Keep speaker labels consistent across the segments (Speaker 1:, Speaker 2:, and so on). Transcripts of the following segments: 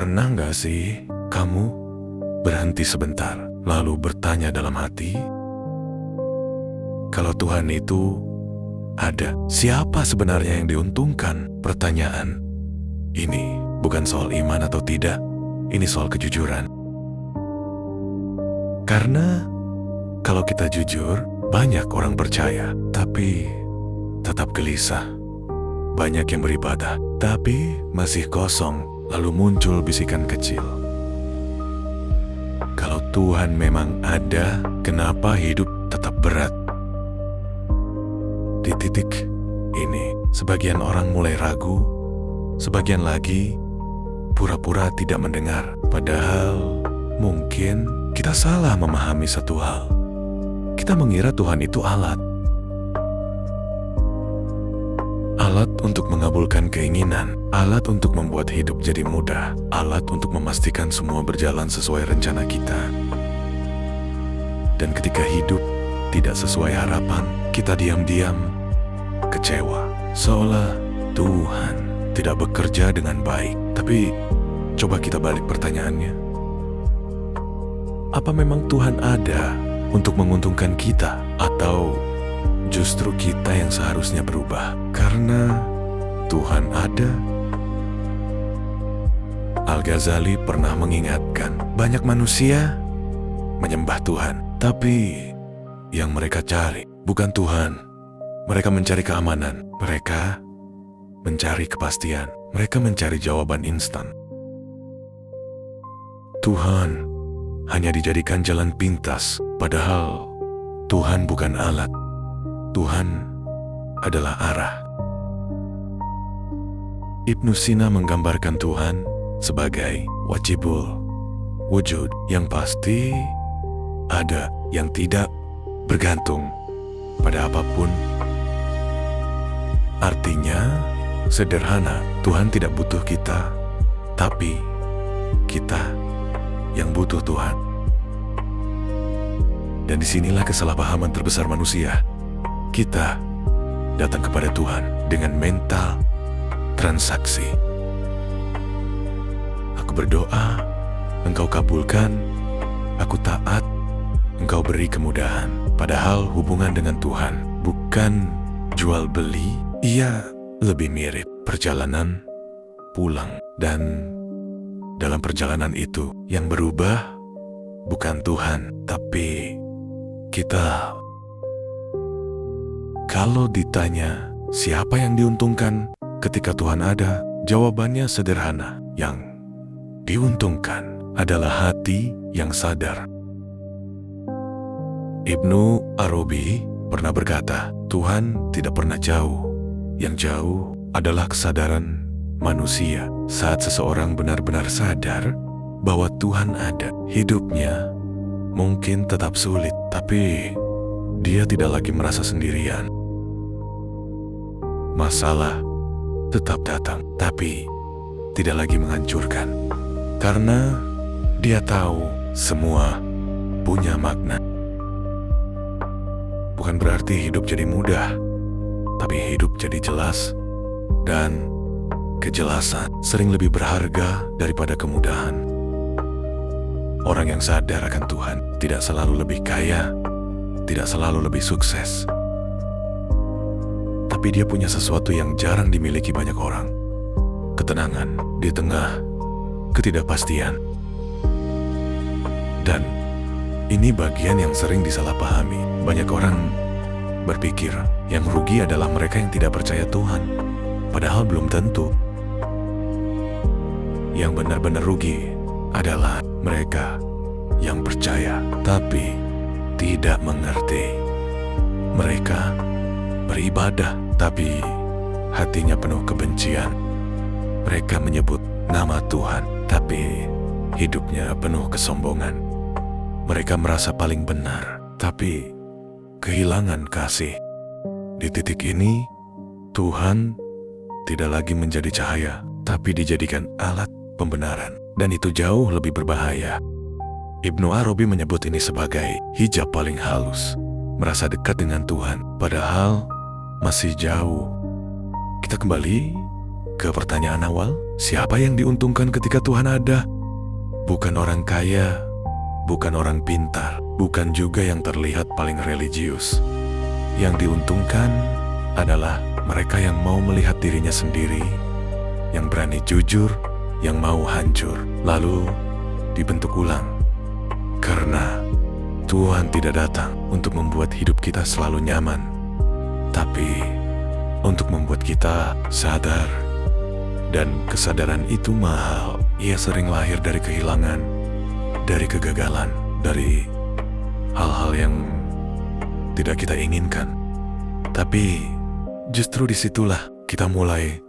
Speaker 1: Pernah nggak sih kamu berhenti sebentar, lalu bertanya dalam hati, kalau Tuhan itu ada, siapa sebenarnya yang diuntungkan? Pertanyaan ini bukan soal iman atau tidak, ini soal kejujuran. Karena kalau kita jujur, banyak orang percaya, tapi tetap gelisah. Banyak yang beribadah, tapi masih kosong. Lalu muncul bisikan kecil. Kalau Tuhan memang ada, kenapa hidup tetap berat? Di titik ini, sebagian orang mulai ragu, sebagian lagi pura-pura tidak mendengar. Padahal mungkin kita salah memahami satu hal. Kita mengira Tuhan itu alat. Alat untuk mengabulkan keinginan, alat untuk membuat hidup jadi mudah, alat untuk memastikan semua berjalan sesuai rencana kita. Dan ketika hidup tidak sesuai harapan, kita diam-diam kecewa, seolah Tuhan tidak bekerja dengan baik. Tapi coba kita balik pertanyaannya. Apa memang Tuhan ada untuk menguntungkan kita, atau justru kita yang seharusnya berubah karena Tuhan ada? Al-Ghazali pernah mengingatkan, banyak manusia menyembah Tuhan, tapi yang mereka cari bukan Tuhan. Mereka mencari keamanan, mereka mencari kepastian, mereka mencari jawaban instan. Tuhan hanya dijadikan jalan pintas, padahal Tuhan bukan alat. Tuhan adalah arah. Ibnu Sina menggambarkan Tuhan sebagai wajibul wujud, yang pasti ada, yang tidak bergantung pada apapun. Artinya sederhana, Tuhan tidak butuh kita, tapi kita yang butuh Tuhan. Dan disinilah kesalahpahaman terbesar manusia. Kita datang kepada Tuhan dengan mental transaksi. Aku berdoa, Engkau kabulkan. Aku taat, Engkau beri kemudahan. Padahal hubungan dengan Tuhan bukan jual beli. Ia lebih mirip perjalanan pulang. Dan dalam perjalanan itu yang berubah bukan Tuhan, tapi kita. Kalau ditanya siapa yang diuntungkan ketika Tuhan ada, jawabannya sederhana. Yang diuntungkan adalah hati yang sadar. Ibnu Arabi pernah berkata, Tuhan tidak pernah jauh. Yang jauh adalah kesadaran manusia. Saat seseorang benar-benar sadar bahwa Tuhan ada, hidupnya mungkin tetap sulit, tapi dia tidak lagi merasa sendirian. Masalah tetap datang, tapi tidak lagi menghancurkan. Karena dia tahu semua punya makna. Bukan berarti hidup jadi mudah, tapi hidup jadi jelas. Dan kejelasan sering lebih berharga daripada kemudahan. Orang yang sadar akan Tuhan tidak selalu lebih kaya, tidak selalu lebih sukses. Tapi dia punya sesuatu yang jarang dimiliki banyak orang. Ketenangan di tengah ketidakpastian. Dan ini bagian yang sering disalahpahami. Banyak orang berpikir yang rugi adalah mereka yang tidak percaya Tuhan. Padahal belum tentu. Yang benar-benar rugi adalah mereka yang percaya tapi tidak mengerti. Mereka beribadah tapi hatinya penuh kebencian. Mereka menyebut nama Tuhan tapi hidupnya penuh kesombongan. Mereka merasa paling benar tapi kehilangan kasih. Di titik ini, Tuhan tidak lagi menjadi cahaya tapi dijadikan alat pembenaran. Dan itu jauh lebih berbahaya. Ibnu Arabi menyebut ini sebagai hijab paling halus. Merasa dekat dengan Tuhan, padahal masih jauh. Kita kembali ke pertanyaan awal, siapa yang diuntungkan ketika Tuhan ada? Bukan orang kaya, bukan orang pintar, bukan juga yang terlihat paling religius. Yang diuntungkan adalah mereka yang mau melihat dirinya sendiri, yang berani jujur, yang mau hancur, lalu dibentuk ulang. Karena Tuhan tidak datang untuk membuat hidup kita selalu nyaman, tapi untuk membuat kita sadar. Dan kesadaran itu mahal. Ia sering lahir dari kehilangan, dari kegagalan, dari hal-hal yang tidak kita inginkan. Tapi justru disitulah kita mulai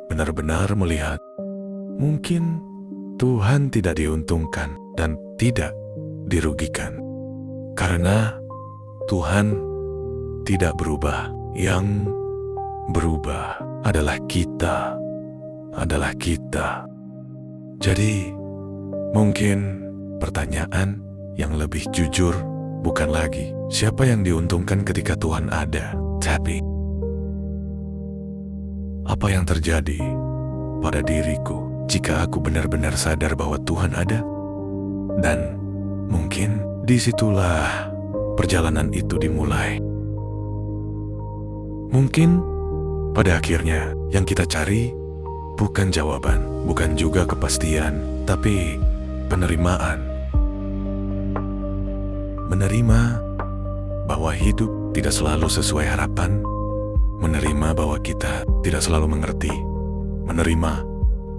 Speaker 1: benar-benar melihat mungkin Tuhan tidak diuntungkan dan tidak dirugikan. Karena Tuhan tidak berubah. Yang berubah adalah kita. Jadi, mungkin pertanyaan yang lebih jujur bukan lagi siapa yang diuntungkan ketika Tuhan ada, tapi apa yang terjadi pada diriku jika aku benar-benar sadar bahwa Tuhan ada. Dan mungkin disitulah perjalanan itu dimulai. Mungkin pada akhirnya yang kita cari bukan jawaban, bukan juga kepastian, tapi penerimaan. Menerima bahwa hidup tidak selalu sesuai harapan, menerima bahwa kita tidak selalu mengerti, menerima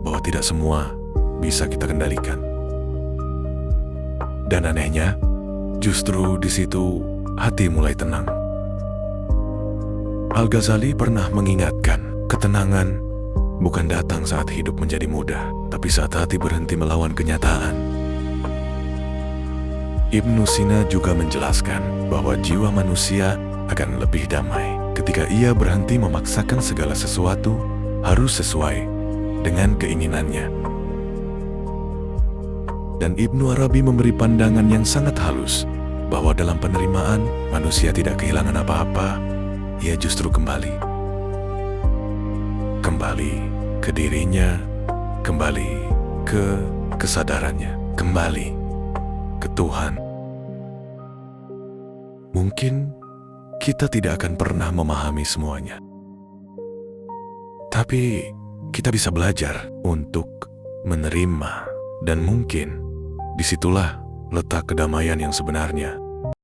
Speaker 1: bahwa tidak semua bisa kita kendalikan. Dan anehnya, justru di situ hati mulai tenang. Al-Ghazali pernah mengingatkan, ketenangan bukan datang saat hidup menjadi mudah, tapi saat hati berhenti melawan kenyataan. Ibnu Sina juga menjelaskan bahwa jiwa manusia akan lebih damai ketika ia berhenti memaksakan segala sesuatu harus sesuai dengan keinginannya. Dan Ibnu Arabi memberi pandangan yang sangat halus bahwa dalam penerimaan manusia tidak kehilangan apa-apa, ia justru kembali ke dirinya, kembali ke kesadarannya, kembali ke Tuhan. Mungkin kita tidak akan pernah memahami semuanya, tapi kita bisa belajar untuk menerima. Dan mungkin disitulah letak kedamaian yang sebenarnya.